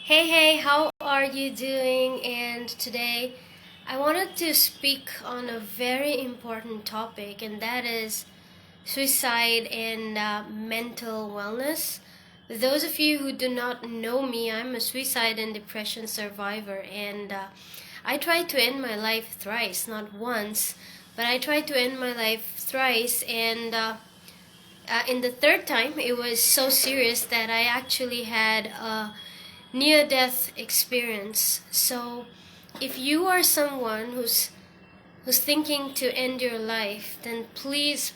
Hey, how are you doing? And today I wanted to speak on a very important topic, and that is suicide and mental wellness. Those of you who do not know me, I'm a suicide and depression survivor, and I tried to end my life thrice, not once, but I tried to end my life thrice, and in the third time, it was so serious that I actually had a near death experience. So, if you are someone who's thinking to end your life, then please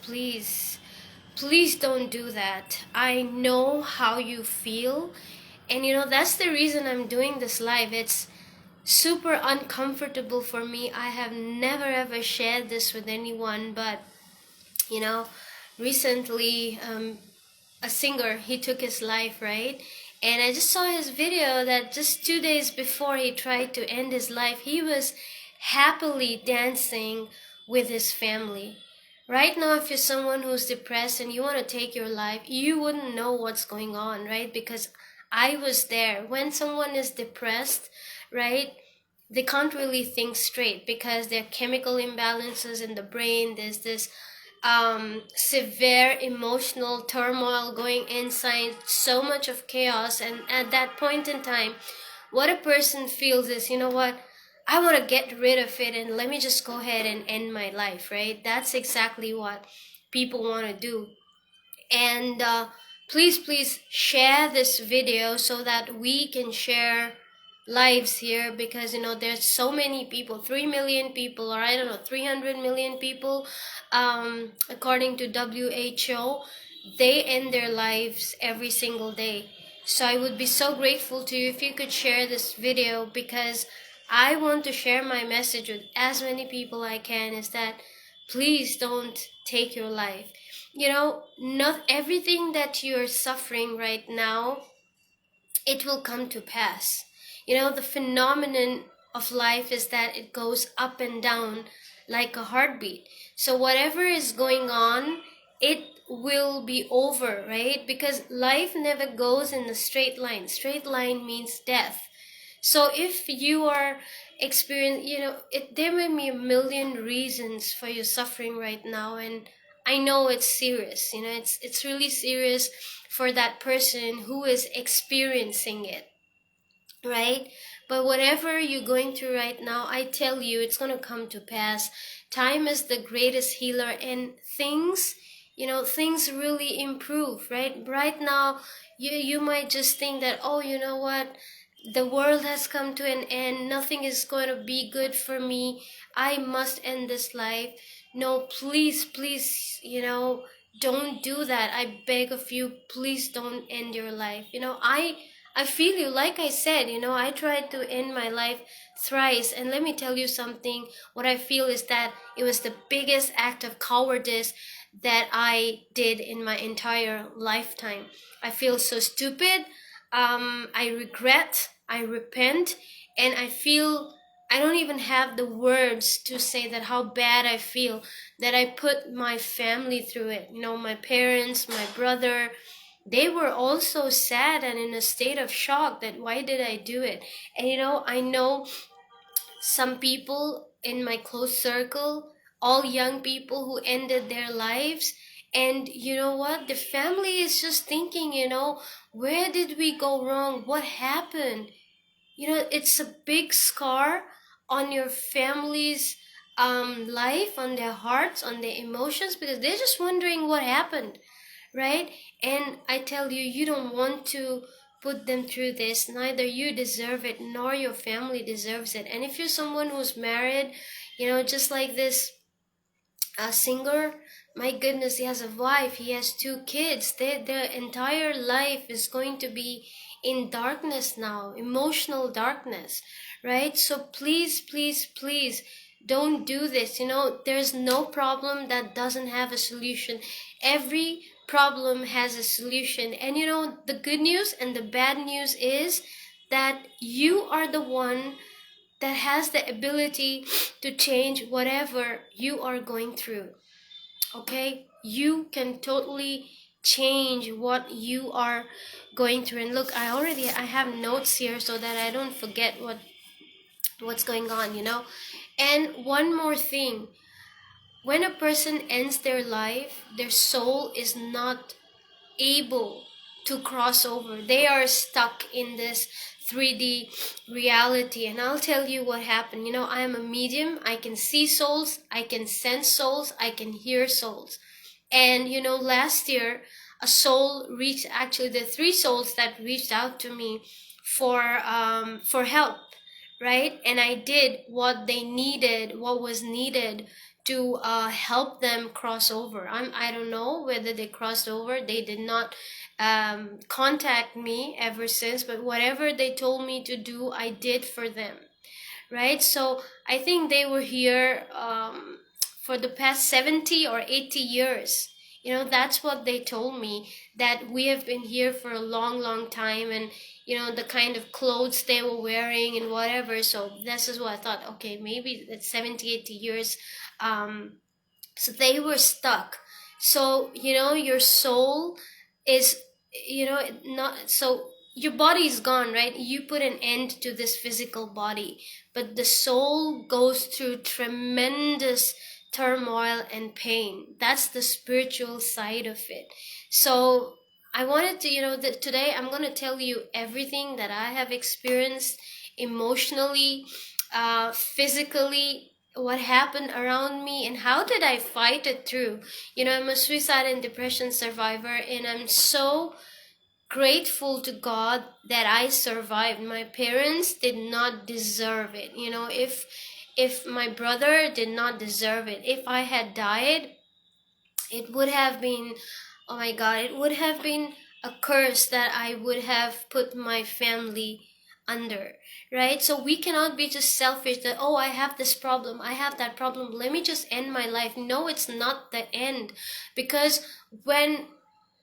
don't do that. I know how you feel, and that's the reason I'm doing this live. It's super uncomfortable for me. I have never ever shared this with anyone, but you know recently a singer, he took his life, right? And I just saw his video that just 2 days before he tried to end his life, he was happily dancing with his family. Right now, if you're someone who's depressed and you want to take your life, you wouldn't know what's going on, right? Because I was there. When someone is depressed, right, they can't really think straight because there are chemical imbalances in the brain. There's this severe emotional turmoil going inside, so much of chaos. And at that point in time, what a person feels is, you know what, I want to get rid of it and let me just go ahead and end my life, right? That's exactly what people want to do. And please share this video so that we can share lives here, because there's so many people, 3 million people, or I don't know, 300 million people, according to WHO. They end their lives every single day. So I would be so grateful to you if you could share this video, because I want to share my message with as many people I can, is that please don't take your life. Not everything that you're suffering right now, it will come to pass. The phenomenon of life is that it goes up and down like a heartbeat. So whatever is going on, it will be over, right? Because life never goes in a straight line. Straight line means death. So if you are experiencing, there may be a million reasons for your suffering right now, and I know it's serious. It's really serious for that person who is experiencing it, right? But whatever you're going through right now, I tell you, it's going to come to pass. Time is the greatest healer, and things really improve, right? Right now, you might just think that, oh, you know what, the world has come to an end, nothing is going to be good for me, I must end this life. No, please, don't do that. I beg of you, please don't end your life. I feel you. Like I said, I tried to end my life thrice. And let me tell you something. What I feel is that it was the biggest act of cowardice that I did in my entire lifetime. I feel so stupid. I regret, I repent, and I feel I don't even have the words to say that how bad I feel that I put my family through it. My parents, my brother, they were also sad and in a state of shock that why did I do it? And I know some people in my close circle, all young people who ended their lives. And you know what? The family is just thinking, where did we go wrong? What happened? It's a big scar on your family's life, on their hearts, on their emotions, because they're just wondering what happened, right? And I tell you, you don't want to put them through this. Neither you deserve it, nor your family deserves it. And if you're someone who's married, just like this singer, my goodness, he has a wife, he has two kids. Their entire life is going to be in darkness now, emotional darkness, right? So please don't do this. There's no problem that doesn't have a solution. Every problem has a solution. And the good news and the bad news is that you are the one that has the ability to change whatever you are going through. Okay, you can totally change what you are going through. And look, I have notes here so that I don't forget what's going on. And one more thing, when a person ends their life, their soul is not able to cross over. They are stuck in this 3D reality. And I'll tell you what happened. I am a medium. I can see souls, I can sense souls, I can hear souls. And last year, a soul reached, actually the three souls that reached out to me for help, right? And I did what they needed, what was needed to help them cross over. I don't know whether they crossed over. They did not contact me ever since, but whatever they told me to do, I did for them, right? So I think they were here for the past 70 or 80 years. That's what they told me, that we have been here for a long, long time, and the kind of clothes they were wearing and whatever. So this is what I thought, okay, maybe that's 70, 80 years. So they were stuck. So your soul is, not so, your body is gone, right? You put an end to this physical body, but the soul goes through tremendous turmoil and pain. That's the spiritual side of it. So I wanted to, that today I'm going to tell you everything that I have experienced emotionally, physically, what happened around me, and how did I fight it through. I'm a suicide and depression survivor, and I'm so grateful to God that I survived. My parents did not deserve it. If my brother did not deserve it, if I had died, it would have been, oh my God, it would have been a curse that I would have put my family under, right? So we cannot be just selfish that, oh, I have this problem, I have that problem, let me just end my life. No, it's not the end. Because when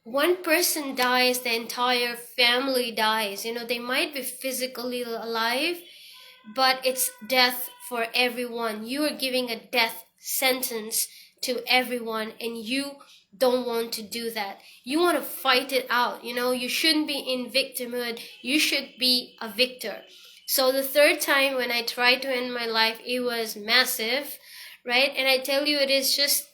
one person dies, the entire family dies. They might be physically alive, but it's death for everyone. You are giving a death sentence to everyone, and you don't want to do that. You want to fight it out. You shouldn't be in victimhood. You should be a victor. So the third time when I tried to end my life, it was massive, right? And I tell you, it is just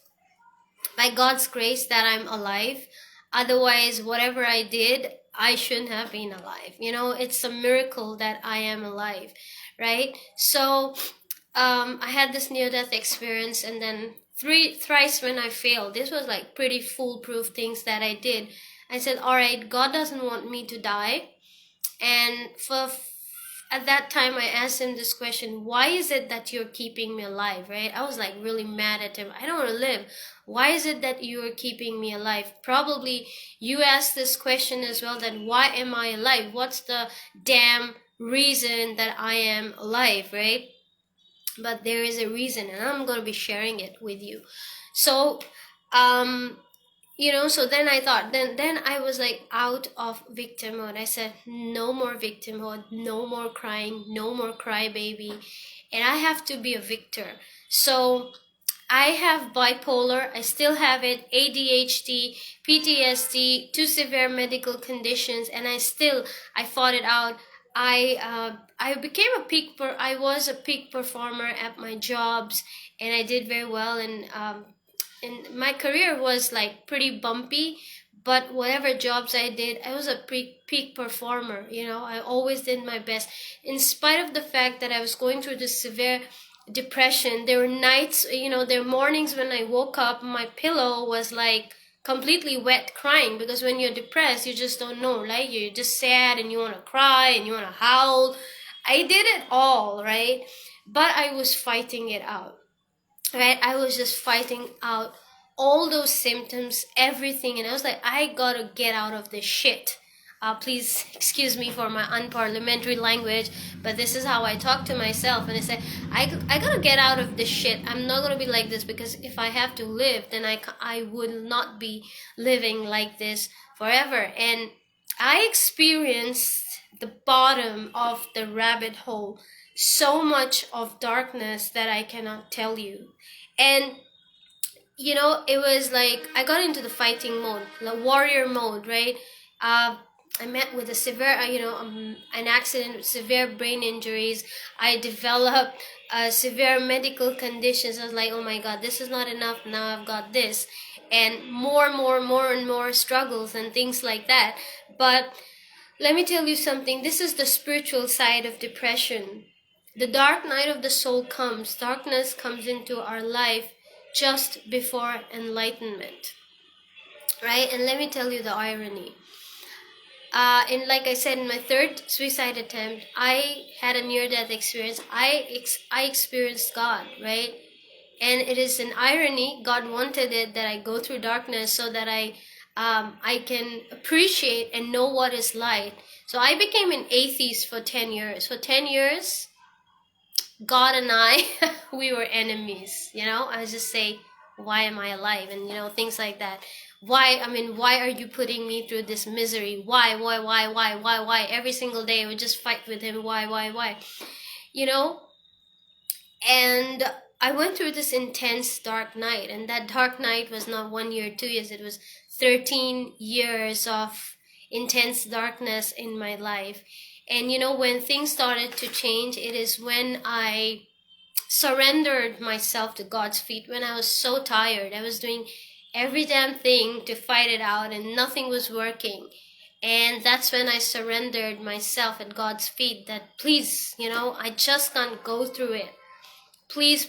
by God's grace that I'm alive. Otherwise, whatever I did, I shouldn't have been alive. It's a miracle that I am alive, right? So I had this near-death experience, and then thrice when I failed. This was like pretty foolproof things that I did. I said, all right, God doesn't want me to die. And at that time, I asked him this question: why is it that you're keeping me alive, right? I was like really mad at him. I don't want to live. Why is it that you are keeping me alive? Probably you asked this question as well, then why am I alive? What's the damn reason that I am alive, right? But there is a reason, and I'm going to be sharing it with you. So so then I thought, then I was like out of victimhood. I said, no more victimhood, no more crying, no more crybaby, and I have to be a victor. So I have bipolar, I still have it, ADHD, PTSD, two severe medical conditions, and I fought it out. I became I was a peak performer at my jobs, and I did very well, and my career was like pretty bumpy, but whatever jobs I did, I was a peak performer. I always did my best, in spite of the fact that I was going through this severe depression. There were nights, there were mornings when I woke up, my pillow was like completely wet crying, because when you're depressed, you just don't know, right? You're just sad and you want to cry and you want to howl. I did it all, right? But I was fighting it out, right? I was just fighting out all those symptoms, everything, and I was like, I gotta get out of this shit. Please excuse me for my unparliamentary language, but this is how I talk to myself. And I say, I gotta get out of this shit. I'm not gonna be like this, because if I have to live, then I would not be living like this forever. And I experienced the bottom of the rabbit hole, so much of darkness that I cannot tell you. And it was like I got into the fighting mode, the warrior mode, right? Uh, I met with a severe, an accident with severe brain injuries. I developed severe medical conditions. I was like, oh my God, this is not enough. Now I've got this. And more and more struggles and things like that. But let me tell you something. This is the spiritual side of depression. The dark night of the soul comes. Darkness comes into our life just before enlightenment, right? And let me tell you the irony. And like I said, in my third suicide attempt, I had a near-death experience. I experienced God, right? And it is an irony. God wanted it that I go through darkness so that I can appreciate and know what is light. So I became an atheist for 10 years. For 10 years, God and I, we were enemies. I just say, why am I alive? And, things like that. Why are you putting me through this misery? Why? Every single day I would just fight with him. Why? You know, and I went through this intense dark night, and that dark night was not 1 year, 2 years, it was 13 years of intense darkness in my life. And when things started to change, it is when I surrendered myself to God's feet. When I was so tired, I was doing every damn thing to fight it out, and nothing was working. And that's when I surrendered myself at God's feet, that please, I just can't go through it. Please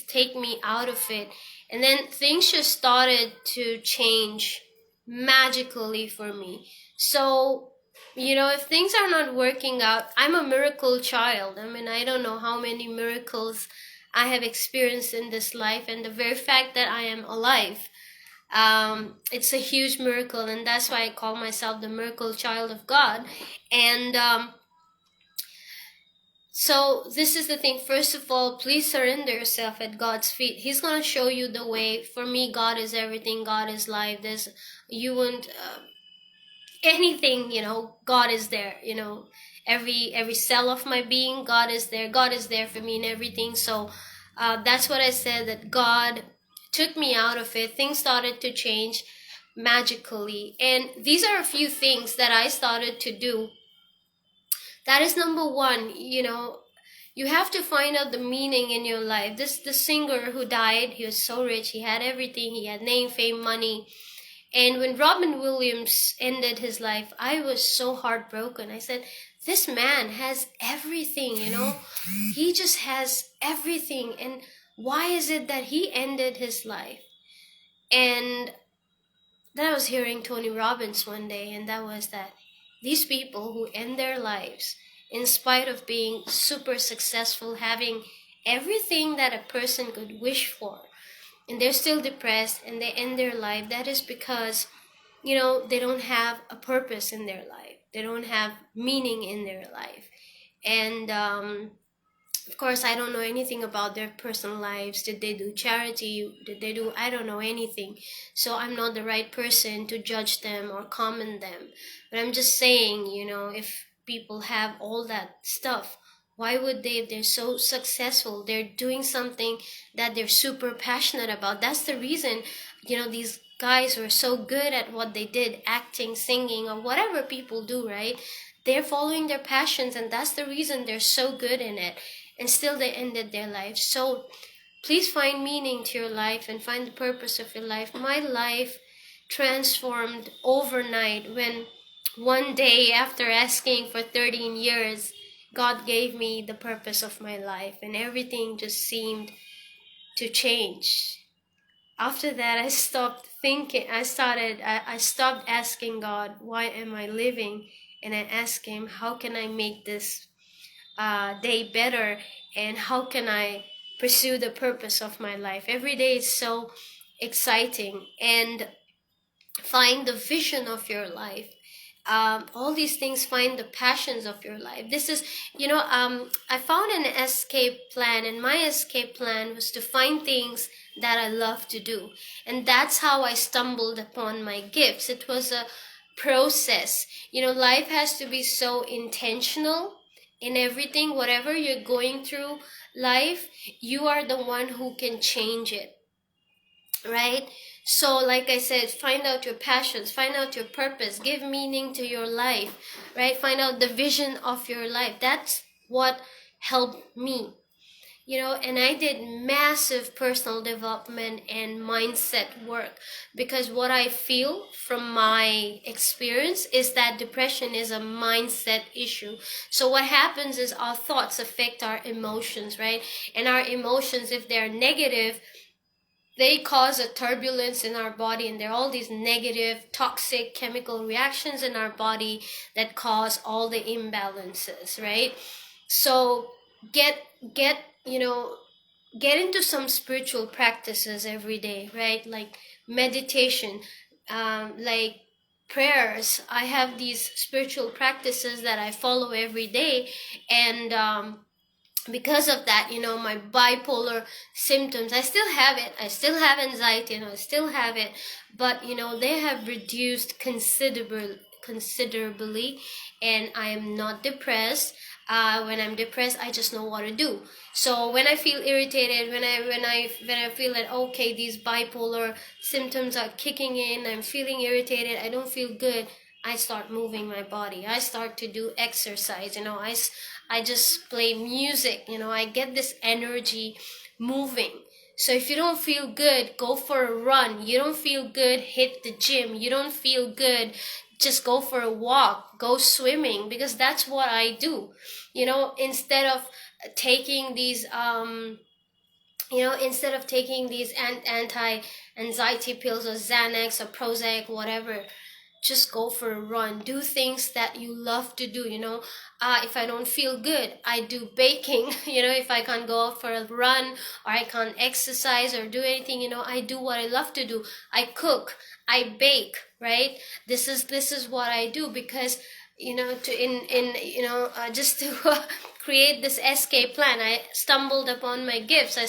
take me out of it. And then things just started to change magically for me. So, if things are not working out, I'm a miracle child. I don't know how many miracles I have experienced in this life, and the very fact that I am alive, it's a huge miracle, and that's why I call myself the miracle child of God. And so this is the thing. First of all, please surrender yourself at God's feet. He's going to show you the way. For me, God is everything. God is life. You won't, anything, God is there, every cell of my being, God is there. God is there for me in everything. So that's what I said, that God took me out of it. Things started to change magically. And these are a few things that I started to do. That is number one. You have to find out the meaning in your life. The singer who died, he was so rich, he had everything, he had name, fame, money. And when Robin Williams ended his life, I was so heartbroken. I said, this man has everything, he just has everything. And why is it that he ended his life? And then I was hearing Tony Robbins one day, and that was that these people who end their lives in spite of being super successful, having everything that a person could wish for, and they're still depressed and they end their life, that is because, they don't have a purpose in their life. They don't have meaning in their life. And of course, I don't know anything about their personal lives. Did they do charity? I don't know anything. So I'm not the right person to judge them or comment them. But I'm just saying, if people have all that stuff, why would they? If they're so successful, they're doing something that they're super passionate about. That's the reason, these guys were so good at what they did, acting, singing, or whatever people do, right? They're following their passions, and that's the reason they're so good in it. And still they ended their lives. So please find meaning to your life and find the purpose of your life. My life transformed overnight when one day, after asking for 13 years, God gave me the purpose of my life, and everything just seemed to change. After that, I stopped thinking. I stopped asking God, why am I living? And I asked him, how can I make this day better, and how can I pursue the purpose of my life? Every day is so exciting, and find the vision of your life. All these things, find the passions of your life. This is, I found an escape plan, and my escape plan was to find things that I love to do. And that's how I stumbled upon my gifts. It was a process. Life has to be so intentional in everything. Whatever you're going through life, you are the one who can change it. right? So like I said, find out your passions, find out your purpose, give meaning to your life, right? Find out the vision of your life. That's what helped me, and I did massive personal development and mindset work, because what I feel from my experience is that depression is a mindset issue. So what happens is our thoughts affect our emotions, right? And our emotions, if they're negative, they cause a turbulence in our body, and there are all these negative toxic chemical reactions in our body that cause all the imbalances, right? So get get you know get into some spiritual practices every day, right? Like meditation, like prayers. I have these spiritual practices that I follow every day, and because of that, my bipolar symptoms, I still have it. I still have anxiety, and I still have it, but they have reduced considerably, and I am not depressed. When I'm depressed, I just know what to do. So when I feel irritated, when I feel that, okay, these bipolar symptoms are kicking in, I'm feeling irritated, I don't feel good, I start moving my body. I start to do exercise. I just play music. I get this energy moving. So if you don't feel good, go for a run. You don't feel good, hit the gym. You don't feel good, just go for a walk, go swimming, because that's what I do. Instead of taking these anti anxiety pills or Xanax or Prozac, whatever, just go for a run. Do things that you love to do. If I don't feel good, I do baking. If I can't go out for a run, or I can't exercise or do anything, I do what I love to do. I cook, I bake, right? This is what I do, because to in just to create this escape plan. I stumbled upon my gifts. I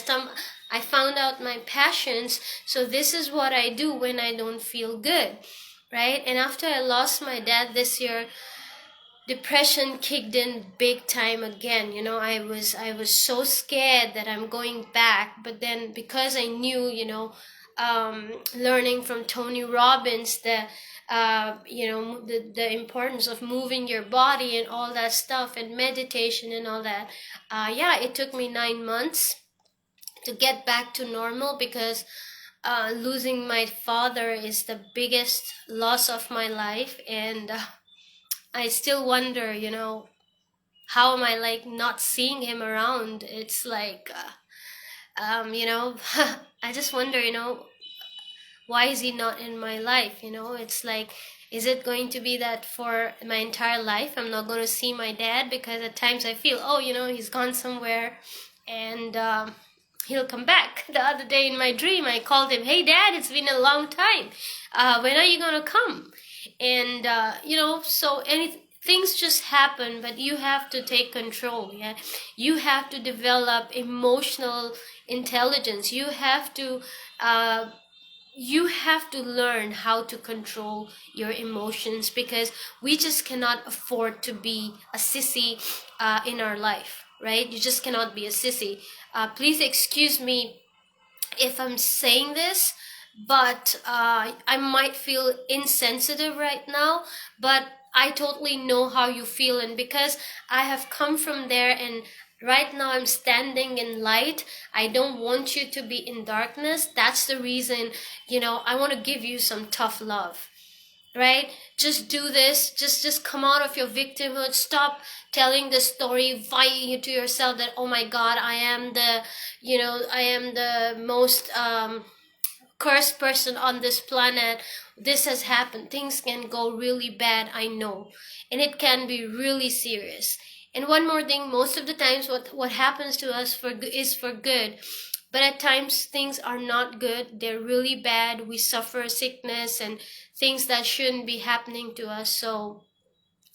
found out my passions. So this is what I do when I don't feel good, right? And after I lost my dad this year, depression kicked in big time again. I was so scared that I'm going back, but then because I knew, learning from Tony Robbins, the importance of moving your body and all that stuff, and meditation and all that. Yeah, it took me 9 months to get back to normal, because losing my father is the biggest loss of my life, and I still wonder, how am I like not seeing him around? It's like, I just wonder, why is he not in my life? It's like, is it going to be that for my entire life I'm not going to see my dad? Because at times I feel, oh, he's gone somewhere, and he'll come back. The other day in my dream, I called him, hey dad, it's been a long time. When are you going to come? And so things just happen, but you have to take control. Yeah, you have to develop emotional intelligence. Uh, you have to learn how to control your emotions, because we just cannot afford to be a sissy in our life, right? You just cannot be a sissy. Please excuse me if I'm saying this, but I might feel insensitive right now, but I totally know how you feel. And because I have come from there, and right now I'm standing in light, I don't want you to be in darkness. That's the reason, I want to give you some tough love, right? Just do this. Just come out of your victimhood. Stop telling the story, vying to yourself that, oh my god, I am the most cursed person on this planet. This has happened. Things can go really bad, I know, and it can be really serious. And one more thing, most of the times what happens to us is for good, but at times things are not good. They're really bad. We suffer sickness and things that shouldn't be happening to us. So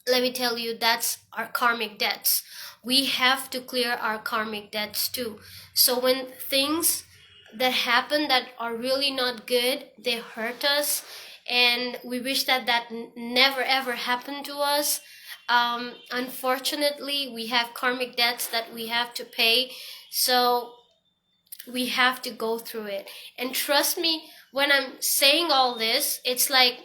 let me tell you, that's our karmic debts. We have to clear our karmic debts too. So when things that happen that are really not good, they hurt us, and we wish that never ever happened to us. Unfortunately, we have karmic debts that we have to pay. So we have to go through it. And trust me, when I'm saying all this, it's like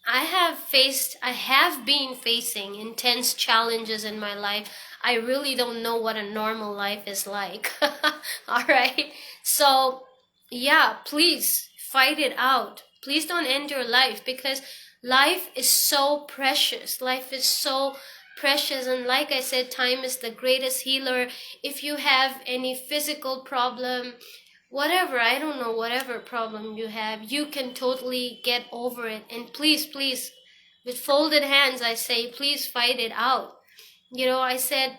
I have been facing intense challenges in my life. I really don't know what a normal life is like. All right. So, yeah, please fight it out. Please don't end your life, because life is so precious. Life is so precious. And like I said, time is the greatest healer. If you have any physical problem, whatever, I don't know, whatever problem you have, you can totally get over it. And please, please, with folded hands, I say, please fight it out. I said,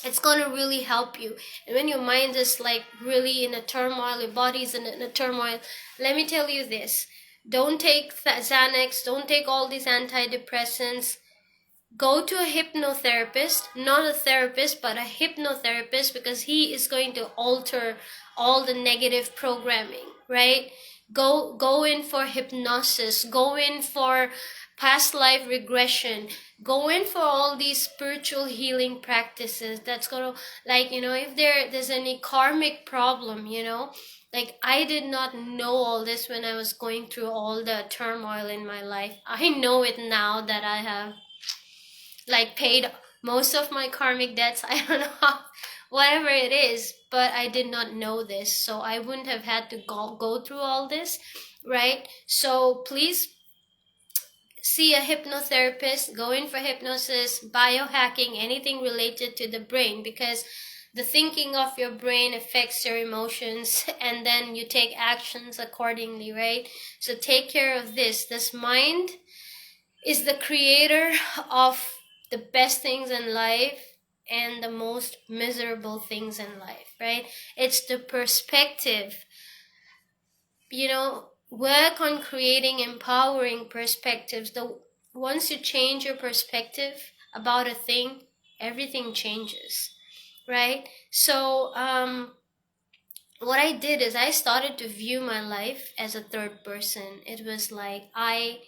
it's gonna really help you. And when your mind is like really in a turmoil, your body's in a turmoil, let me tell you this. Don't take Xanax, don't take all these antidepressants. Go to a hypnotherapist, not a therapist, but a hypnotherapist, because he is going to alter all the negative programming, right? Go in for hypnosis, go in for past life regression, go in for all these spiritual healing practices. That's gonna, like, if there's any karmic problem, like, I did not know all this when I was going through all the turmoil in my life. I know it now that I have like paid most of my karmic debts. I don't know whatever it is, but I did not know this, so I wouldn't have had to go through all this, right? So please see a hypnotherapist, go in for hypnosis, biohacking, anything related to the brain, because the thinking of your brain affects your emotions, and then you take actions accordingly, right? So take care of this mind is the creator of the best things in life and the most miserable things in life, right? It's the perspective. Work on creating empowering perspectives. Once you change your perspective about a thing, everything changes, right? So, what I did is I started to view my life as a third person. It was like I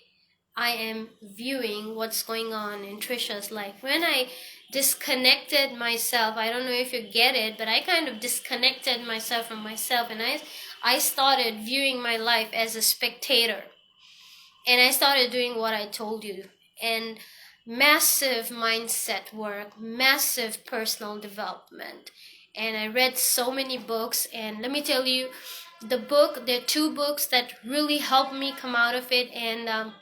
am viewing what's going on in Trisha's life. When I disconnected myself, I don't know if you get it, but I kind of disconnected myself from myself, and I started viewing my life as a spectator. And I started doing what I told you. And massive mindset work, massive personal development. And I read so many books, and let me tell you, there are two books that really helped me come out of it, and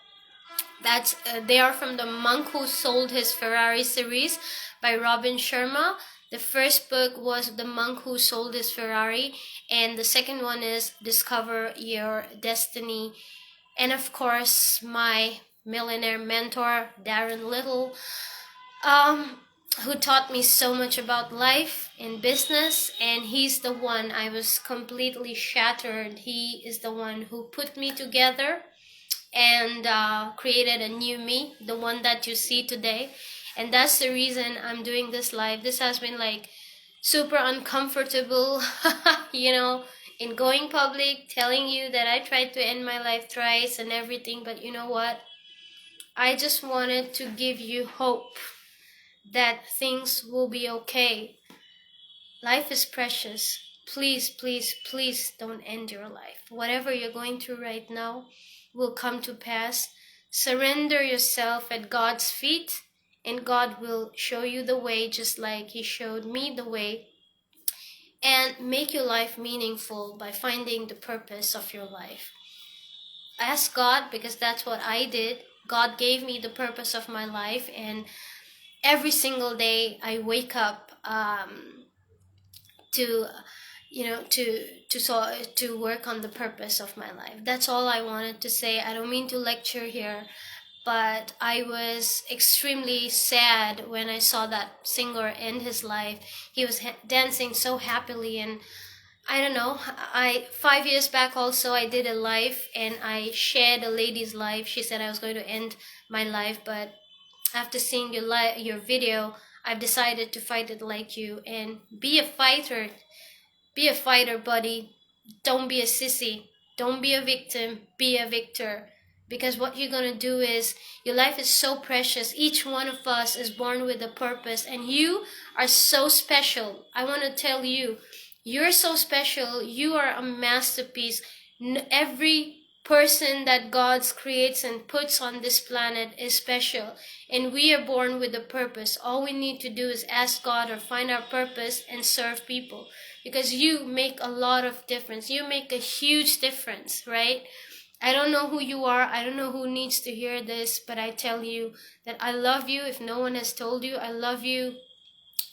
they are from the Monk Who Sold His Ferrari series by Robin Sharma. The first book was The Monk Who Sold His Ferrari, and the second one is Discover Your Destiny. And of course, my millionaire mentor, Darren Little, who taught me so much about life and business, and he's the one. I was completely shattered. He is the one who put me together and created a new me, the one that you see today. And that's the reason I'm doing this live. This has been like super uncomfortable, in going public, telling you that I tried to end my life thrice and everything. But you know what? I just wanted to give you hope that things will be okay. Life is precious. Please, please, please don't end your life. Whatever you're going through right now will come to pass. Surrender yourself at God's feet, and God will show you the way, just like He showed me the way. And make your life meaningful by finding the purpose of your life. Ask God, because that's what I did. God gave me the purpose of my life, and every single day I wake up to work on the purpose of my life. That's all I wanted to say. I don't mean to lecture here, but I was extremely sad when I saw that singer end his life. He was dancing so happily, and I don't know. 5 years back also I did a live, and I shared a lady's life. She said I was going to end my life, but after seeing your video, I've decided to fight it like you and be a fighter. Be a fighter, buddy. Don't be a sissy. Don't be a victim. Be a victor. Because what you're going to do is, your life is so precious. Each one of us is born with a purpose, and you are so special. I want to tell you, You're so special. You are a masterpiece. Every person that God creates and puts on this planet is special. And we are born with a purpose. All we need to do is ask God or find our purpose and serve people. Because you make a lot of difference. You make a huge difference, right? I don't know who you are. I don't know who needs to hear this, but I tell you that I love you. If no one has told you, I love you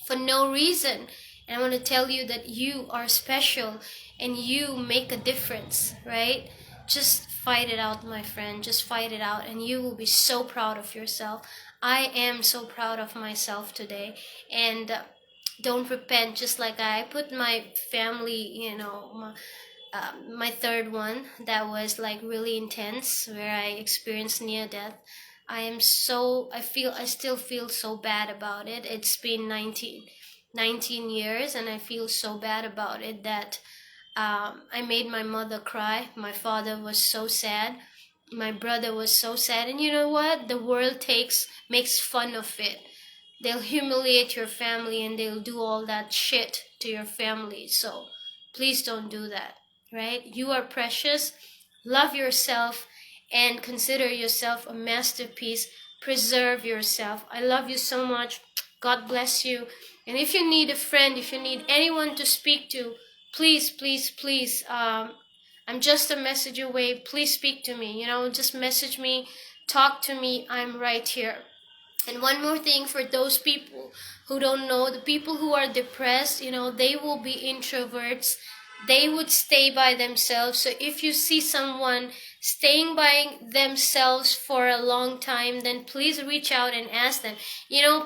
for no reason. And I want to tell you that you are special and you make a difference, right? Just fight it out, my friend. Just fight it out, and you will be so proud of yourself. I am so proud of myself today. And don't repent, just like I put my family, my third one that was like really intense, where I experienced near death. I still feel so bad about it. It's been 19 years, and I feel so bad about it that I made my mother cry. My father was so sad. My brother was so sad. And you know what? The world makes fun of it. They'll humiliate your family and they'll do all that shit to your family. So please don't do that, right? You are precious. Love yourself and consider yourself a masterpiece. Preserve yourself. I love you so much. God bless you. And if you need a friend, if you need anyone to speak to, please, please, please, I'm just a message away. Please speak to me. Just message me, talk to me. I'm right here. And one more thing, for those people who don't know, the people who are depressed, they will be introverts. They would stay by themselves. So if you see someone staying by themselves for a long time, then please reach out and ask them.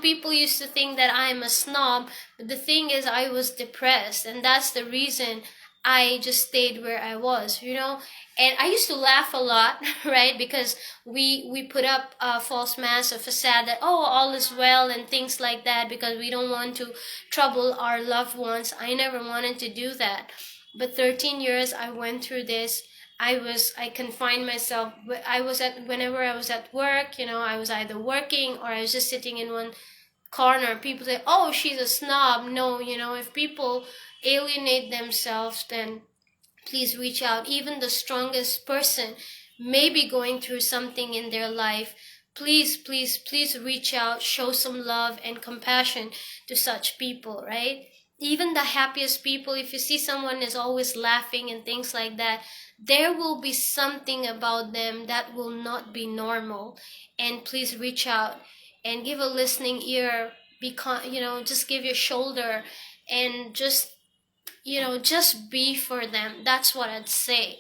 People used to think that I'm a snob, but the thing is, I was depressed, and that's the reason I just stayed where I was, And I used to laugh a lot, right? Because we put up a false mask, a facade that, oh, all is well and things like that, because we don't want to trouble our loved ones. I never wanted to do that. But 13 years I went through this. I confined myself. Whenever I was at work, I was either working or I was just sitting in one corner. People say, oh, she's a snob. No, if people alienate themselves, then please reach out. Even the strongest person may be going through something in their life. Please, please, please reach out, show some love and compassion to such people, right? Even the happiest people, if you see someone is always laughing and things like that, there will be something about them that will not be normal. And please reach out and give a listening ear. Just give your shoulder and just be for them. That's what I'd say,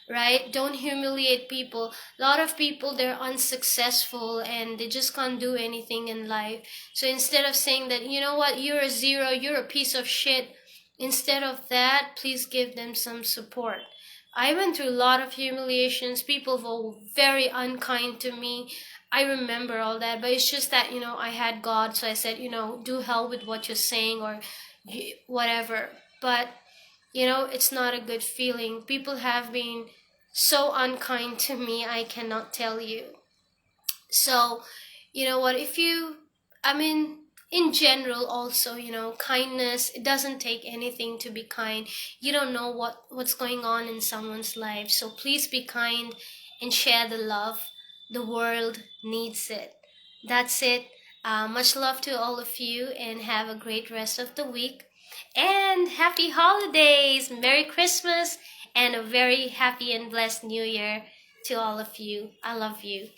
right? Don't humiliate people. A lot of people, they're unsuccessful and they just can't do anything in life. So instead of saying that, you know what, you're a zero, you're a piece of shit, instead of that, please give them some support. I went through a lot of humiliations. People were very unkind to me. I remember all that, but it's just that, I had God, so I said, do hell with what you're saying, or whatever. But it's not a good feeling. People have been so unkind to me, I cannot tell you. So you know what, in general also, kindness, it doesn't take anything to be kind. You don't know what's going on in someone's life, so please be kind and share the love. The world needs it. That's it. Much love to all of you, and have a great rest of the week. And happy holidays, Merry Christmas, and a very happy and blessed New Year to all of you. I love you.